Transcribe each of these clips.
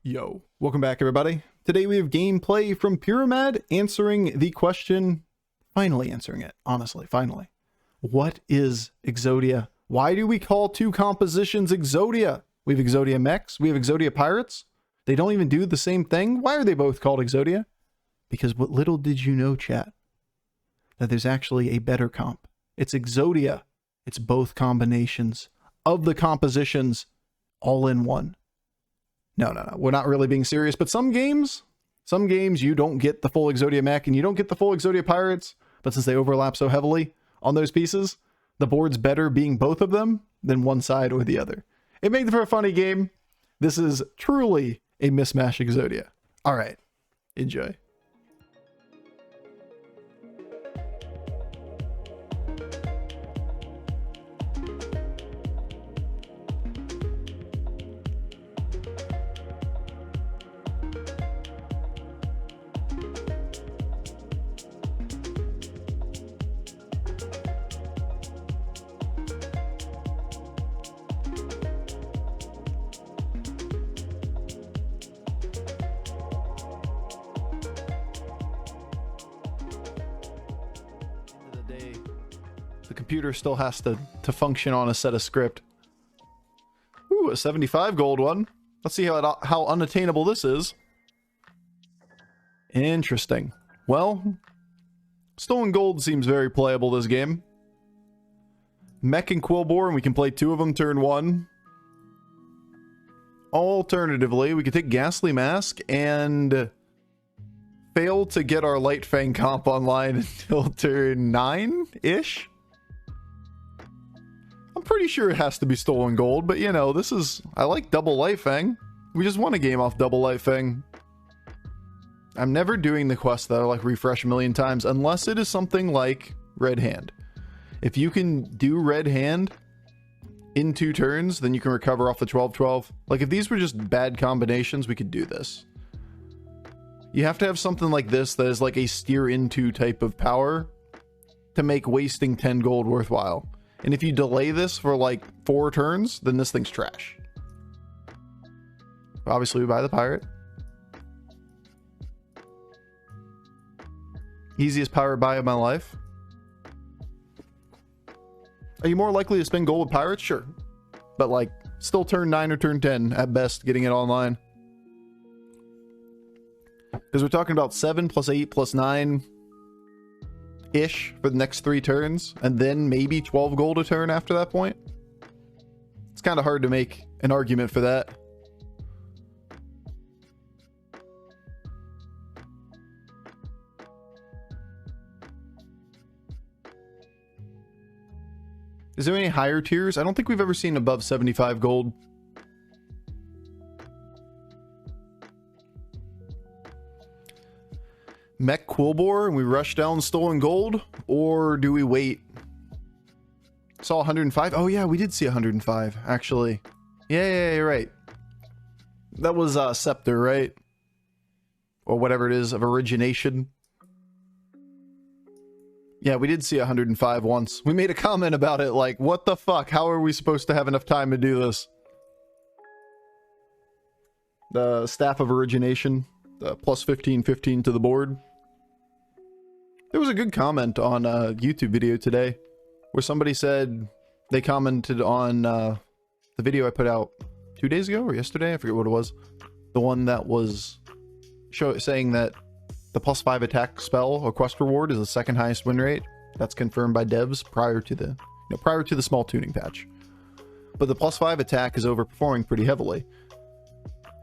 Yo, welcome back everybody. Today we have gameplay from Pyramid answering the question, finally answering it, honestly, finally. What is Exodia? Why do we call two compositions Exodia? We have Exodia mechs, we have Exodia pirates. They don't even do the same thing. Why are they both called Exodia? Because what little did you know, chat, that there's actually a better comp. It's Exodia. It's both combinations of the compositions all in one. No, we're not really being serious, but some games you don't get the full Exodia mech and you don't get the full Exodia pirates, but since they overlap so heavily on those pieces, the board's better being both of them than one side or the other. It made for a funny game. This is truly a mismatch Exodia. All right, enjoy. The computer still has to function on a set of script. Ooh, a 75 gold one. Let's see how unattainable this is. Interesting. Well, stolen gold seems very playable this game. Mech and Quillbor, and we can play two of them turn one. Alternatively, we could take Ghastly Mask and fail to get our Light Fang comp online until turn 9-ish. I'm pretty sure it has to be stolen gold, but you know, I like double Light Fang. We just won a game off double Light Fang. I'm never doing the quest that I like refresh a million times unless it is something like Red Hand. If you can do Red Hand in 2 turns, then you can recover off the 12-12. Like if these were just bad combinations, we could do this. You have to have something like this that is like a steer into type of power to make wasting 10 gold worthwhile. And if you delay this for like 4 turns, then this thing's trash. Obviously, we buy the pirate. Easiest pirate buy of my life. Are you more likely to spend gold with pirates? Sure. But like, still turn 9 or turn 10 at best, getting it online. Because we're talking about 7 plus 8 plus 9 ish for the next 3 turns, and then maybe 12 gold a turn after that point. It's kind of hard to make an argument for that. Is there any higher tiers? I don't think we've ever seen above 75 gold. Mech Quillbor and we rush down stolen gold, or do we wait? Saw 105. Oh yeah, we did see 105 actually. Yeah, you're right. That was Scepter, right? Or whatever it is of origination. Yeah, we did see 105 once. We made a comment about it like, what the fuck? How are we supposed to have enough time to do this? The Staff of Origination, the plus 15 to the board. There was a good comment on a YouTube video today where somebody said they commented on the video I put out 2 days ago or yesterday. I forget what it was. The one that was saying that the plus 5 attack spell or quest reward is the second highest win rate. That's confirmed by devs prior to the small tuning patch. But the plus 5 attack is overperforming pretty heavily.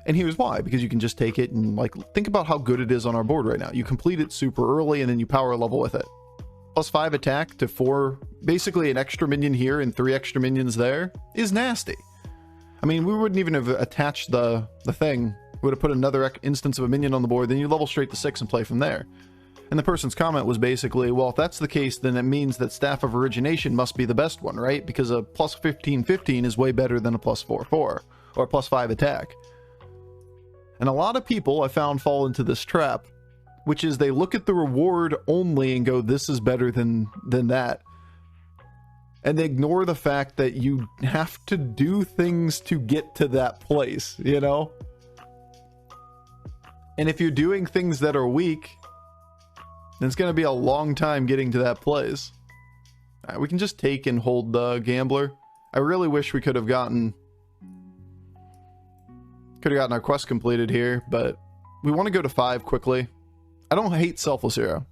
And here's why, because you can just take it and like think about how good it is on our board right now. You complete it super early and then you power level with it. Plus 5 attack to 4, basically an extra minion here and 3 extra minions there is nasty. I mean, we wouldn't even have attached the thing. We would have put another instance of a minion on the board, then you level straight to 6 and play from there. And the person's comment was basically, well, if that's the case, then it means that Staff of Origination must be the best one, right? Because a plus 15 is way better than a plus 4 or a plus 5 attack. And a lot of people I found fall into this trap, which is they look at the reward only and go, this is better than that. And they ignore the fact that you have to do things to get to that place, you know? And if you're doing things that are weak, then it's going to be a long time getting to that place. All right, we can just take and hold the Gambler. I really wish we could have gotten our quest completed here, but we want to go to 5 quickly. I don't hate Selfless Hero.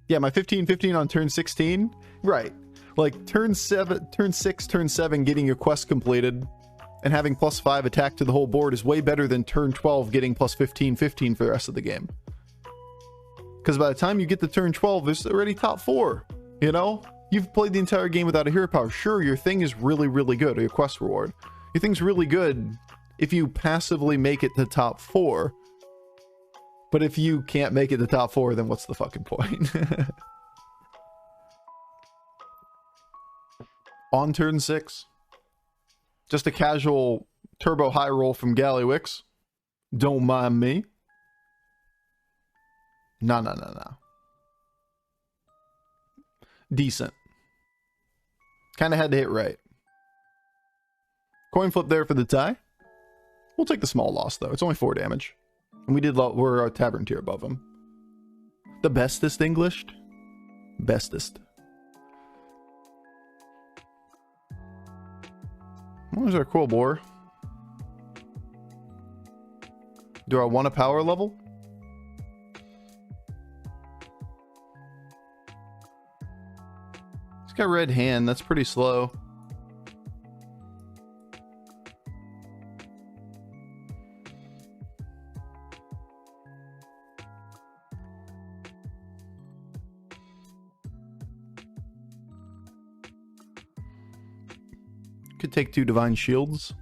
Yeah, my 15-15 on turn 16. Right. Like turn 6, turn 7 getting your quest completed and having +5 attack to the whole board is way better than turn 12 getting +15-15 for the rest of the game. Because by the time you get to turn 12, it's already top 4. You know? You've played the entire game without a hero power. Sure, your thing is really, really good, or your quest reward. Your thing's really good if you passively make it to top 4. But if you can't make it to top 4, then what's the fucking point? On turn 6. Just a casual turbo high roll from Gallywix. Don't mind me. No. Decent. Kind of had to hit right. Coin flip there for the tie. We'll take the small loss, though. It's only 4 damage. And we're a tavern tier above him. The bestest Englished? Bestest. There's our cool boar. Do I want a power level? He's got red hand. That's pretty slow. Could take 2 divine shields.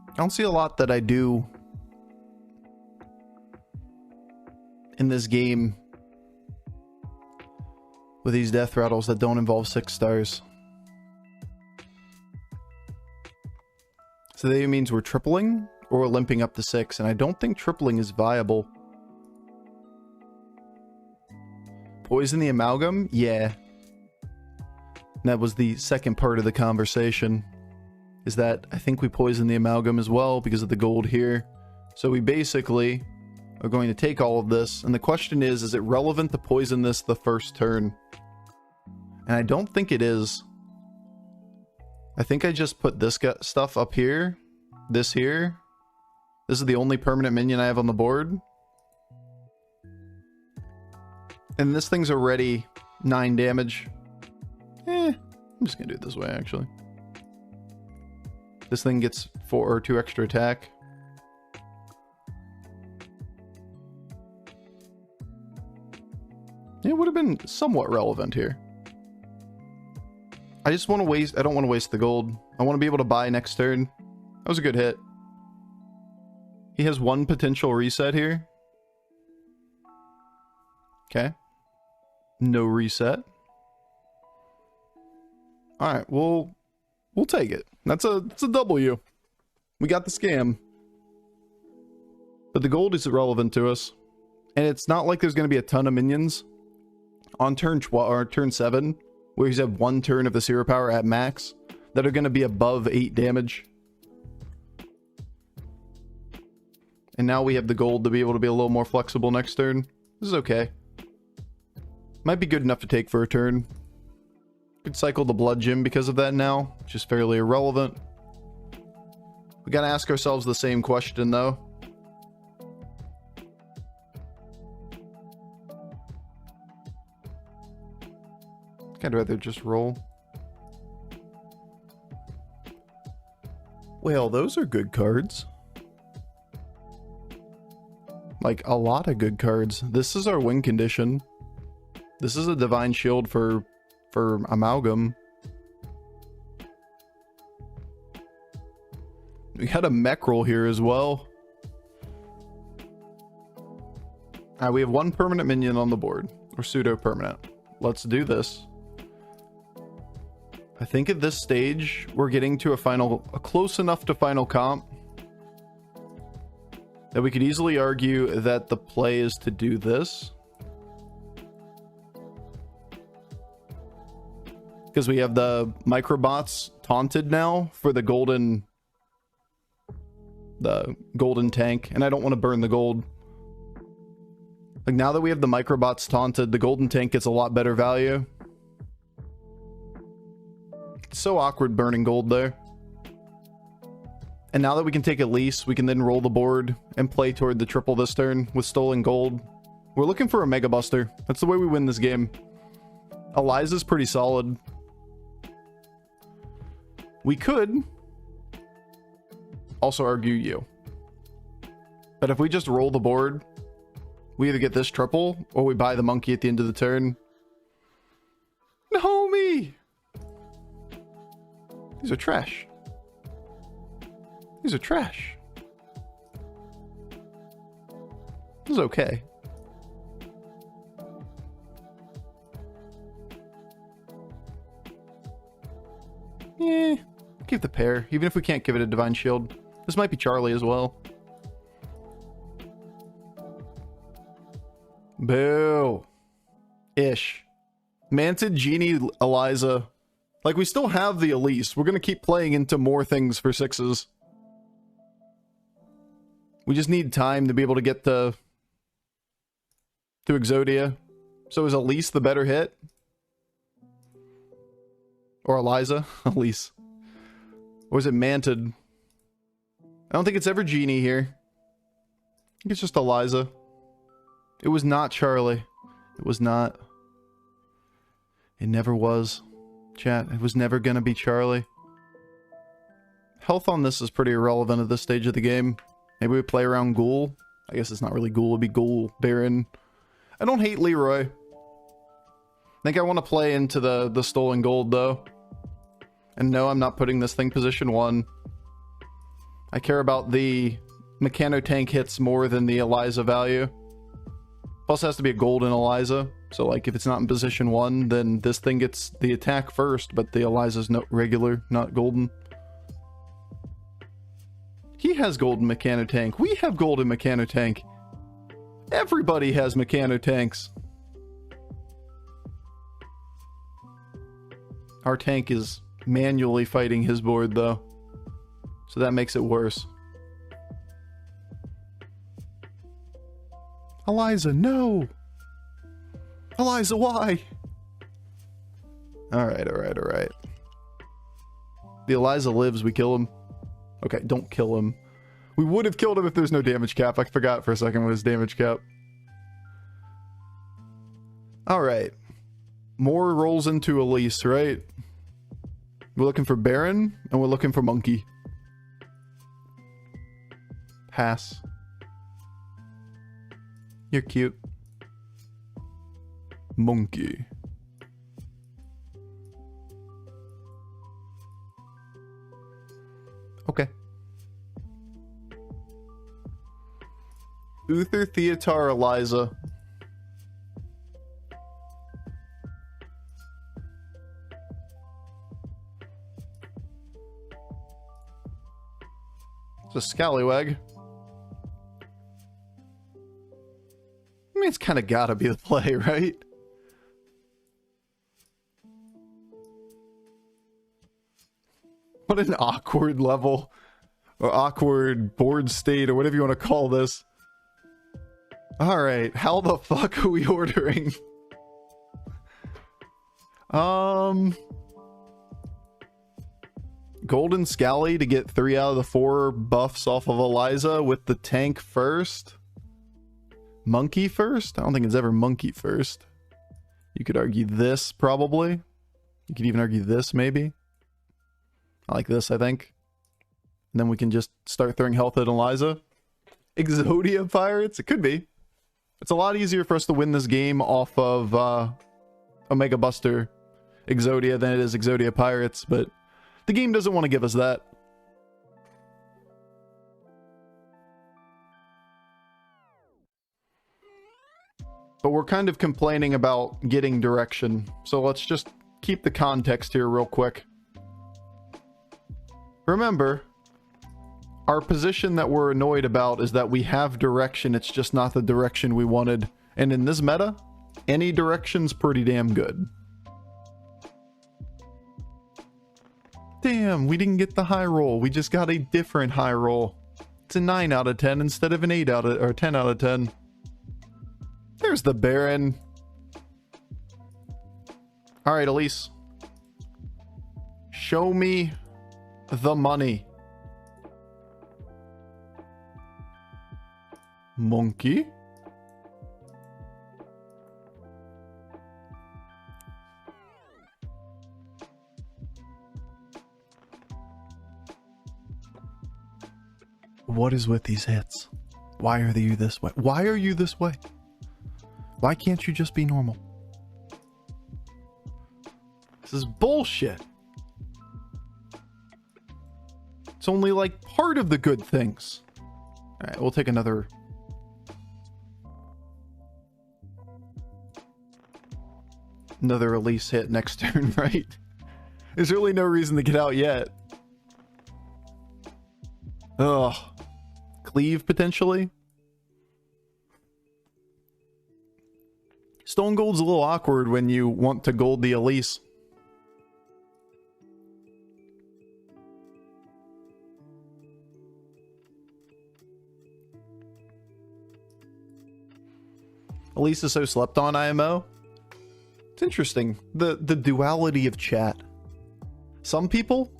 I don't see a lot that I do in this game with these death rattles that don't involve 6 stars. So that means we're tripling or we're limping up to 6, and I don't think tripling is viable. Poison the amalgam? Yeah. That was the second part of the conversation. Is that I think we poison the amalgam as well because of the gold here. So we basically are going to take all of this. And the question is it relevant to poison this the first turn? And I don't think it is. I think I just put this stuff up here. This here. This is the only permanent minion I have on the board. And this thing's already 9 damage. I'm just gonna do it this way, actually. This thing gets 4 or 2 extra attack. It would have been somewhat relevant here. I just want to waste... I don't want to waste the gold. I want to be able to buy next turn. That was a good hit. He has 1 potential reset here. Okay. No reset. Alright, we'll take it. It's a W. We got the scam. But the gold is irrelevant to us. And it's not like there's going to be a ton of minions on turn 12 or turn 7, where he's had 1 turn of the hero power at max, that are going to be above 8 damage. And now we have the gold to be able to be a little more flexible next turn. This is okay. Might be good enough to take for a turn. Could cycle the blood gym because of that now, which is fairly irrelevant. We gotta ask ourselves the same question though. I'd rather just roll. Well, those are good cards. Like, a lot of good cards. This is our win condition. This is a divine shield for amalgam. We had a mech roll here as well. We have 1 permanent minion on the board, or pseudo permanent. Let's do this. I think at this stage we're getting to a close enough to final comp that we could easily argue that the play is to do this. Because we have the microbots taunted now for the golden the golden tank, and I don't want to burn the gold. Like, now that we have the microbots taunted, the golden tank gets a lot better value. It's so awkward burning gold there. And now that we can take Elise, we can then roll the board and play toward the triple this turn with stolen gold. We're looking for a Mega Buster. That's the way we win this game. Eliza's pretty solid. We could also argue you. But if we just roll the board, we either get this triple or we buy the monkey at the end of the turn. No, me! These are trash. These are trash. This is okay. Eh, keep the pair, even if we can't give it a Divine Shield. This might be Charlie as well. Boo. Ish. Manted, Genie, Eliza. Like, we still have the Elise. We're gonna keep playing into more things for 6s. We just need time to be able to get to Exodia. So is Elise the better hit? Or Eliza? Elise. Or is it Manted? I don't think it's ever Genie here. I think it's just Eliza. It was not Charlie. It was not. It never was. Chat, it was never gonna be Charlie. Health on this is pretty irrelevant at this stage of the game. Maybe we play around Ghoul. I guess it's not really Ghoul, it'd be Ghoul, Baron. I don't hate Leroy. I think I want to play into the stolen gold though. And no, I'm not putting this thing position 1. I care about the Mechano tank hits more than the Eliza value. Plus has to be a golden Eliza. So like if it's not in position 1, then this thing gets the attack first, but the Eliza's no regular, not golden. He has golden Mechano tank. We have golden Mechano tank. Everybody has Mechano tanks. Our tank is manually fighting his board though. So that makes it worse. Eliza, no! Eliza, why? Alright, alright, alright. The Eliza lives, we kill him. Okay, don't kill him. We would have killed him if there's no damage cap. I forgot for a second what his damage cap. Alright. More rolls into Elise, right? We're looking for Baron, and we're looking for Monkey. Pass. You're cute. Monkey. Okay. Uther, Theotar, Eliza. It's a scallywag. I mean, it's kind of gotta be the play, right? What an awkward level. Or awkward board state, or whatever you want to call this. Alright, how the fuck are we ordering? Golden Scally to get 3 out of the 4 buffs off of Eliza with the tank first. Monkey first? I don't think it's ever Monkey first. You could argue this, probably. You could even argue this, maybe. I like this, I think. And then we can just start throwing health at Eliza. Exodia Pirates? It could be. It's a lot easier for us to win this game off of Omega Buster Exodia than it is Exodia Pirates, but the game doesn't want to give us that. But we're kind of complaining about getting direction, so let's just keep the context here real quick. Remember, our position that we're annoyed about is that we have direction, it's just not the direction we wanted. And in this meta, any direction's pretty damn good. Damn, we didn't get the high roll. We just got a different high roll. It's a 9 out of 10 instead of an 8 out of, or 10 out of 10. There's the Baron. All right, Elise. Show me the money. Monkey? What is with these hits? Why are you this way? Why are you this way? Why can't you just be normal? This is bullshit. It's only like part of the good things. All right, we'll take another. Another release hit next turn, right? There's really no reason to get out yet. Ugh. Cleave, potentially? Stone Gold's a little awkward when you want to gold the Elise. Elise is so slept on, IMO. It's interesting. The duality of chat. Some people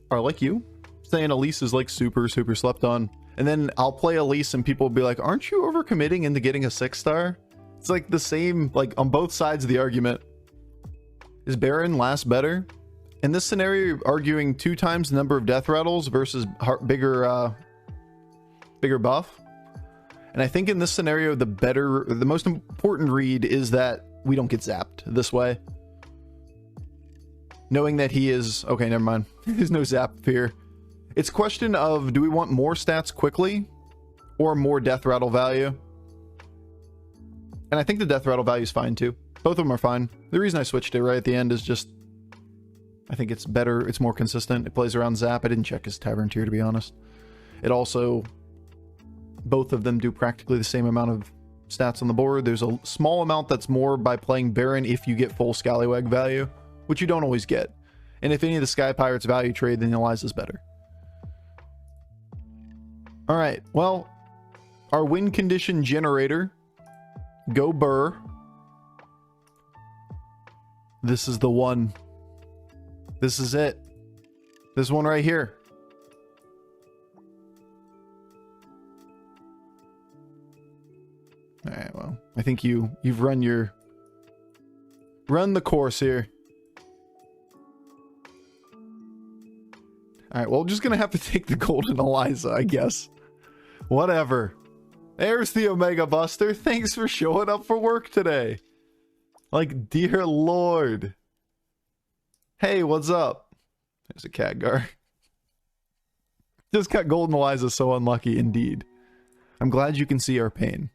are like you, saying Elise is like super slept on. And then I'll play Elise and people will be like, aren't you overcommitting into getting a 6-star? It's like the same, like on both sides of the argument. Is Baron last better? In this scenario, you're arguing 2 times the number of death rattles versus bigger buff. And I think in this scenario, the most important read is that we don't get zapped this way. Knowing that he is, okay, never mind. There's no zap fear. It's a question of, do we want more stats quickly or more death rattle value? And I think the death rattle value is fine too. Both of them are fine. The reason I switched it right at the end is just, I think it's better. It's more consistent. It plays around zap. I didn't check his tavern tier, to be honest. It also, both of them do practically the same amount of stats on the board. There's a small amount that's more by playing Baron if you get full Scallywag value, which you don't always get. And if any of the Sky Pirates value trade, then Eliza's better. All right, well, our win condition generator, go Burr. This is the one. This is it. This one right here. All right, well, I think you've run the course here. All right, well, I'm just gonna have to take the golden Eliza, I guess. Whatever. There's the Omega Buster. Thanks for showing up for work today. Like, dear Lord. Hey, what's up? There's a Khadgar. Just got golden Eliza so unlucky indeed. I'm glad you can see our pain.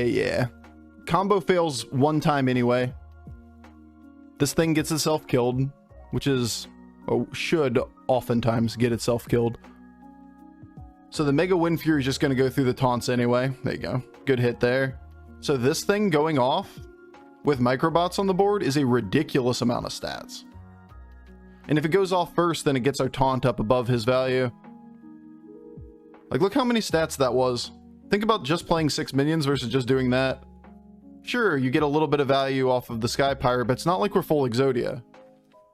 Yeah. Combo fails one time anyway. This thing gets itself killed, which is, or should oftentimes get itself killed. So the Mega Wind Fury is just going to go through the taunts anyway. There you go. Good hit there. So this thing going off with Microbots on the board is a ridiculous amount of stats. And if it goes off first, then it gets our taunt up above his value. Like, look how many stats that was. Think about just playing 6 minions versus just doing that. Sure, you get a little bit of value off of the Sky Pirate, but it's not like we're full Exodia.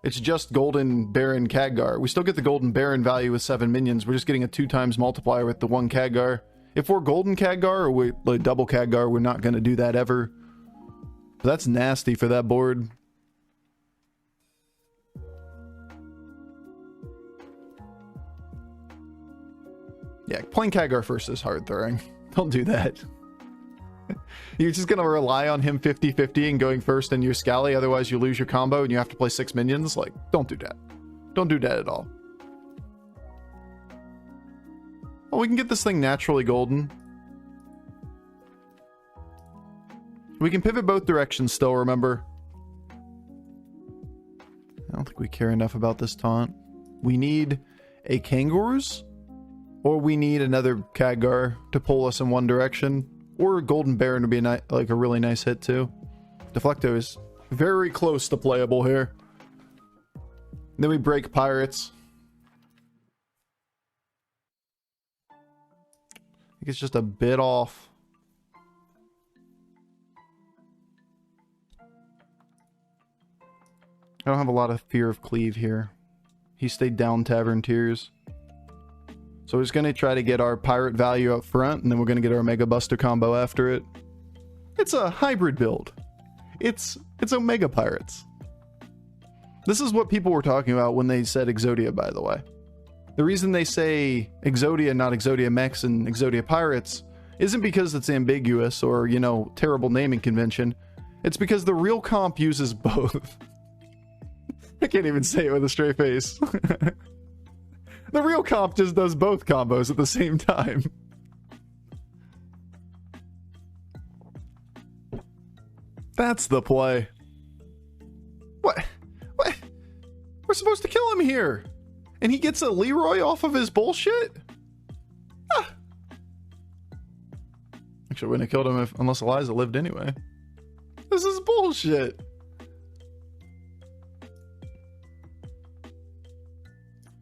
It's just Golden Baron Khadgar. We still get the Golden Baron value with 7 minions. We're just getting a 2 times multiplier with the 1 Khadgar. If we're Golden Khadgar or we like double Khadgar, we're not going to do that ever. But that's nasty for that board. Yeah, playing Khadgar first is hard throwing. Don't do that. You're just going to rely on him 50-50 and going first in your Scally, otherwise you lose your combo and you have to play 6 minions? Like, don't do that. Don't do that at all. Well, we can get this thing naturally golden. We can pivot both directions still, remember? I don't think we care enough about this taunt. We need a Kangaroos, or we need another Khadgar to pull us in one direction, or a Golden Baron would be like a really nice hit too. Deflecto is very close to playable here. Then we break Pirates. I think it's just a bit off. I don't have a lot of fear of Cleave here. He stayed down Tavern Tears. So we're just going to try to get our pirate value up front, and then we're going to get our Mega Buster combo after it. It's a hybrid build. It's Omega Pirates. This is what people were talking about when they said Exodia, by the way. The reason they say Exodia, not Exodia Mechs and Exodia Pirates, isn't because it's ambiguous or, you know, terrible naming convention. It's because the real comp uses both. I can't even say it with a straight face. The real comp just does both combos at the same time. That's the play. What? What? We're supposed to kill him here. And he gets a Leroy off of his bullshit? Ah. Actually, I wouldn't have killed him unless Eliza lived anyway. This is bullshit.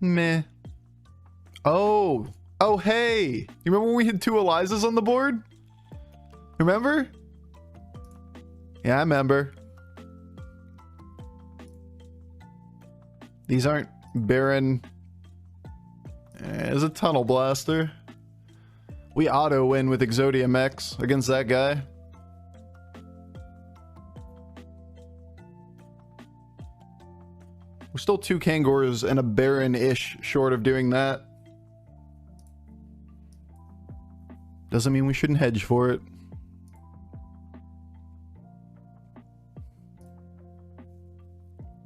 Meh. Oh, hey. You remember when we had 2 Elizas on the board? Remember? Yeah, I remember. These aren't Baron. There's a Tunnel Blaster. We auto win with Exodia Mechs against that guy. We're still 2 Kangaroos and a Baron-ish short of doing that. Doesn't mean we shouldn't hedge for it.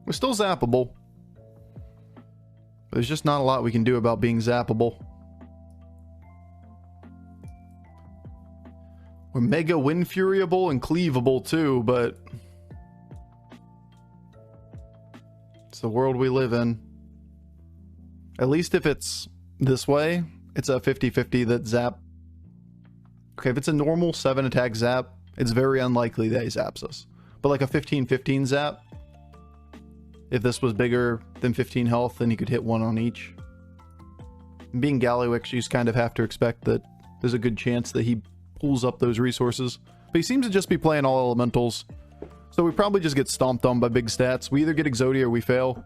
We're still zappable. There's just not a lot we can do about being zappable. We're mega Windfuriable and cleavable too, but it's the world we live in. At least if it's this way, it's a 50-50 that zap. Okay, if it's a normal 7 attack zap, it's very unlikely that he zaps us. But like a 15-15 zap, if this was bigger than 15 health, then he could hit 1 on each. And being Galliwix, you just kind of have to expect that there's a good chance that he pulls up those resources. But he seems to just be playing all elementals. So we probably just get stomped on by big stats. We either get Exodia or we fail.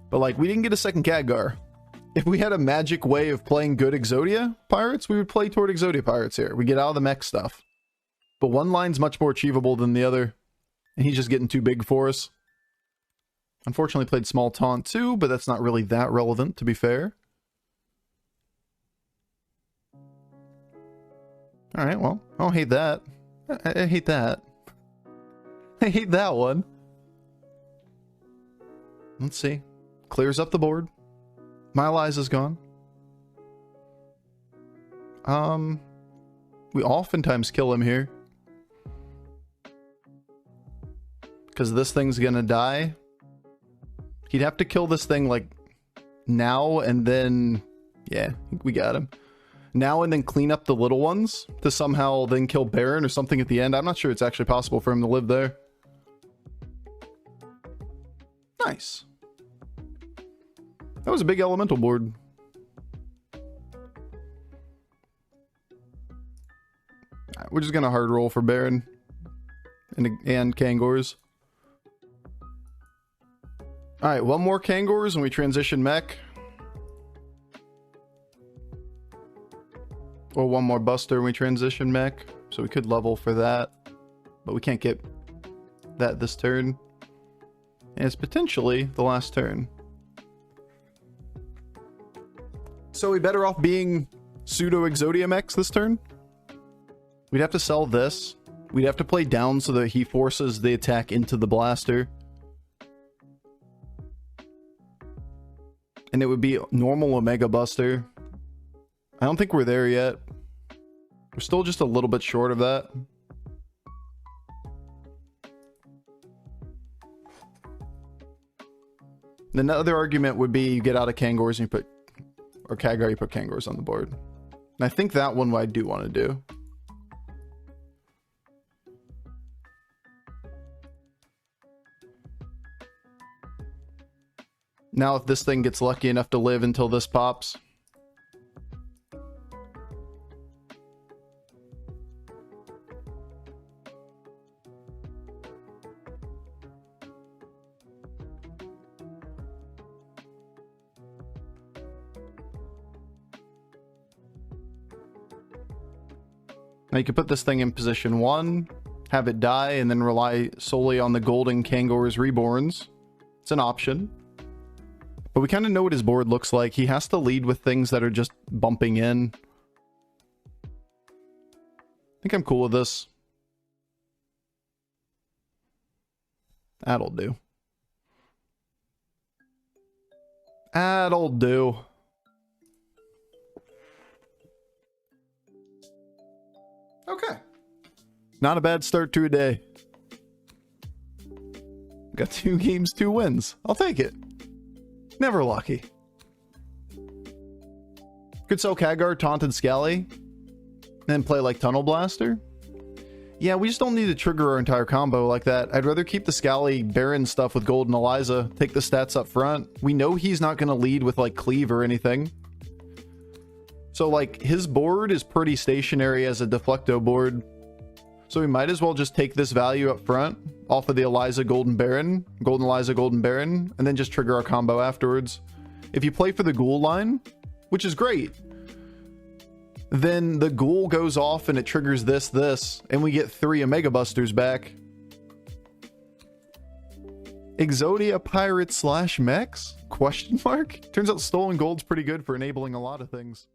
But like, we didn't get a second Khadgar. If we had a magic way of playing good Exodia Pirates, we would play toward Exodia Pirates here. We get out of the mech stuff. But one line's much more achievable than the other. And he's just getting too big for us. Unfortunately played small taunt too, but that's not really that relevant, to be fair. Alright, well, I don't hate that. I hate that. I hate that one. Let's see. Clears up the board. My Eliza's gone. We oftentimes kill him here. Because this thing's gonna die. He'd have to kill this thing, like, now and then... Yeah, I think we got him. Now and then clean up the little ones to somehow then kill Baron or something at the end. I'm not sure it's actually possible for him to live there. Nice. That was a big elemental board. Right, we're just gonna hard roll for Baron and Kangaroos. Alright, one more Kangaroos and we transition mech. Or one more Buster and we transition mech. So we could level for that. But we can't get that this turn. And it's potentially the last turn. So we better off being pseudo Exodia mechs this turn? We'd have to sell this We'd have to play down so that he forces the attack into the blaster. And it would be normal Omega Buster. I don't think we're there yet. We're still just a little bit short of that. Then the other argument would be you get out of Kangors and you put, or Khadgar, you put Kangors on the board. And I think that one I do want to do. Now if this thing gets lucky enough to live until this pops. Now you can put this thing in position 1, have it die, and then rely solely on the golden Kangors Reborns. It's an option. But we kind of know what his board looks like. He has to lead with things that are just bumping in. I think I'm cool with this. That'll do. That'll do. Okay. Not a bad start to a day. Got 2 games, 2 wins. I'll take it. Never lucky. Could sell Khadgar, Taunt, and Scally. Then play like Tunnel Blaster. Yeah, we just don't need to trigger our entire combo like that. I'd rather keep the Scally Baron stuff with Golden Eliza. Take the stats up front. We know he's not going to lead with like Cleave or anything. So like his board is pretty stationary as a Deflecto board. So we might as well just take this value up front off of the Eliza Golden Baron, Golden Eliza Golden Baron, and then just trigger our combo afterwards. If you play for the Ghoul line, which is great, then the Ghoul goes off and it triggers this, and we get 3 Omega Busters back. Exodia Pirate / Mechs? Question mark? Turns out Stolen Gold's pretty good for enabling a lot of things.